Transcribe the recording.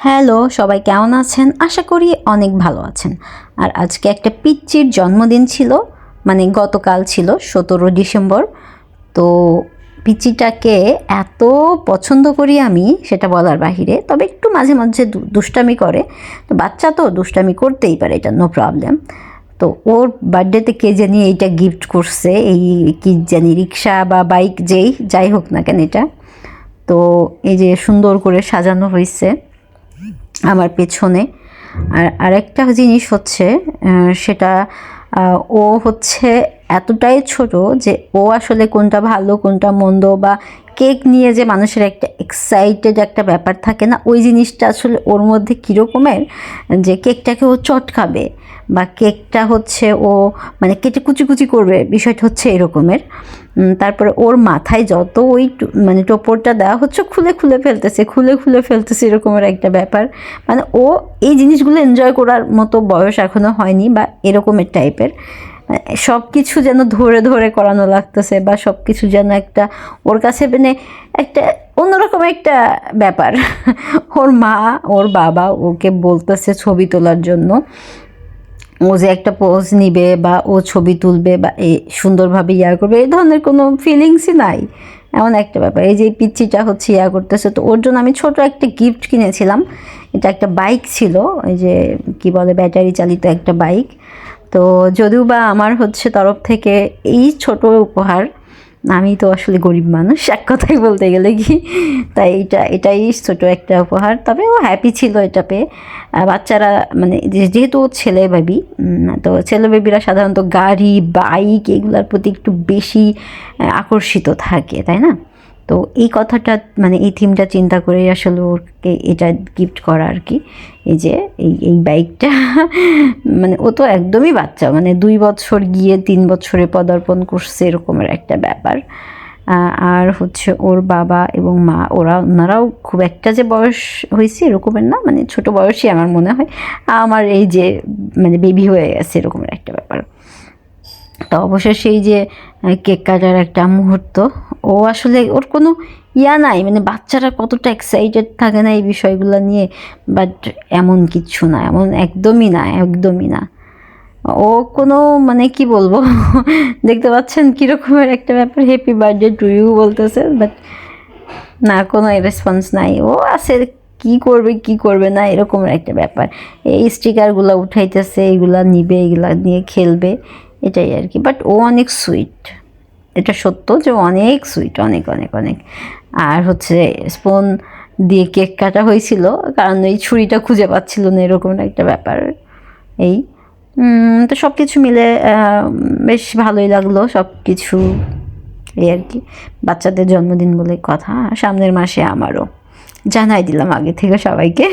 Hello, সবাই কেমন আছেন? আশা করি অনেক ভালো আছেন। আর আজকে একটা পিচ্চির জন্মদিন ছিল, মানে গতকাল ছিল 17 ডিসেম্বর। তো পিচ্চিটাকে এত পছন্দ করি আমি, সেটা বলার বাহিরে। তবে একটু মাঝে মাঝে দুষ্টামি করে, তো বাচ্চা তো দুষ্টামি করতেই পারে, এটা নো প্রবলেম। তো ওর বার্থডেতে কে জানি এইটা গিফট করছে, এই কি জানি রিক্সা বা বাইক যাই হোক না কেন এটা। তো এই যে সুন্দর করে সাজানো হয়েছে আমার পেছনে। আর আরেকটা জিনিস হচ্ছে সেটা ও হচ্ছে এতটাই ছোট যে ও আসলে কোনটা ভালো কোনটা মন্দ বা কেক নিয়ে যে মানুষের একটা এক্সাইটেড একটা ব্যাপার থাকে না, ওই জিনিসটা আসলে ওর মধ্যে কীরকমের যে কেকটাকে ও চটকাবে বা কেকটা হচ্ছে ও মানে কেটে কুচি কুচি করবে, বিষয়টা হচ্ছে এরকমের। তারপরে ওর মাথায় যত ওই মানে টোপরটা দেওয়া হচ্ছে খুলে খুলে ফেলতেছে এরকমের একটা ব্যাপার। মানে ও এই জিনিসগুলো এনজয় করার মতো বয়স এখনও হয়নি বা এরকমের টাইপের। সব কিছু যেন ধরে ধরে করানো লাগতেছে বা সব কিছু যেন একটা ওর কাছে মানে একটা অন্যরকম একটা ব্যাপার। ওর মা ওর বাবা ওকে বলতেছে ছবি তোলার জন্য, ও যে একটা পোজ নিবে বা ও ছবি তুলবে বা এই সুন্দরভাবে করবে, এই ধরনের কোনো ফিলিংসই নাই, এমন একটা ব্যাপার। এই যে পিচ্চিটা হচ্ছে করতেছে, তো ওর জন্য আমি ছোট একটা গিফট কিনেছিলাম। এটা একটা বাইক ছিল, এই যে কি বলে ব্যাটারি চালিত একটা বাইক। তো যদিও বা আমার হচ্ছে তরফ থেকে এই ছোট উপহার, আমি তো আসলে গরিব মানুষ এক কথাই বলতে গেলে কি, তাই এটাই ছোট একটা উপহার। তবে ও হ্যাপি ছিল এটা পেয়ে। বাচ্চারা মানে যেহেতু ও ছেলে বেবি, তো ছেলে বেবিরা সাধারণত গাড়ি বাইক এগুলোর প্রতি একটু বেশি আকর্ষিত থাকে, তাই না? তো এই কথাটা মানে এই থিমটা চিন্তা করে আসলে ওকে এটা গিফট করা আর কি। এই যে এই বাইকটা মানে ও তো একদমই বাচ্চা, মানে 2 বছর গিয়ে 3 বছরে পদার্পণ করছে এরকমের একটা ব্যাপার। আর হচ্ছে ওর বাবা এবং মা ওনারাও খুব একটা যে বয়স হয়েছে এরকমের না, মানে ছোট বয়সই আমার মনে হয়। আমার এই যে মানে বেবি হয়ে গেছে এরকমের একটা ব্যাপার। তো অবশেষে এই যে কেক কাটার একটা মুহূর্ত, ও আসলে ওর কোনো নাই, মানে বাচ্চারা কতটা এক্সাইটেড থাকে না এই বিষয়গুলো নিয়ে, বাট এমন কিচ্ছু না, এমন একদমই না। ও কোনো মানে কি বলবো দেখতে পাচ্ছেন কীরকমের একটা ব্যাপার, হ্যাপি বার্থডে টু ইউ বলতেছে, বাট না কোনো রেসপন্স নাই। ও আছে কি করবে না এরকমের একটা ব্যাপার। এই স্টিকারগুলো উঠাইতেছে, এগুলা নিবে, এগুলা নিয়ে খেলবে, এটাই আর কি। বাট ও অনেক সুইট, এটা সত্য যে অনেক সুইট, অনেক অনেক অনেক। আর হচ্ছে স্পুন দিয়ে কেক কাটা হয়েছিল, কারণ এই ছুরিটা খুঁজে পাচ্ছিল না, এরকম একটা ব্যাপার। এই তো সব কিছু মিলে বেশ ভালোই লাগলো সব কিছু, এই আর কি। বাচ্চাদের জন্মদিন বলে কথা, সামনের মাসে আমারও জানাই দিলাম আগে থেকে সবাইকে।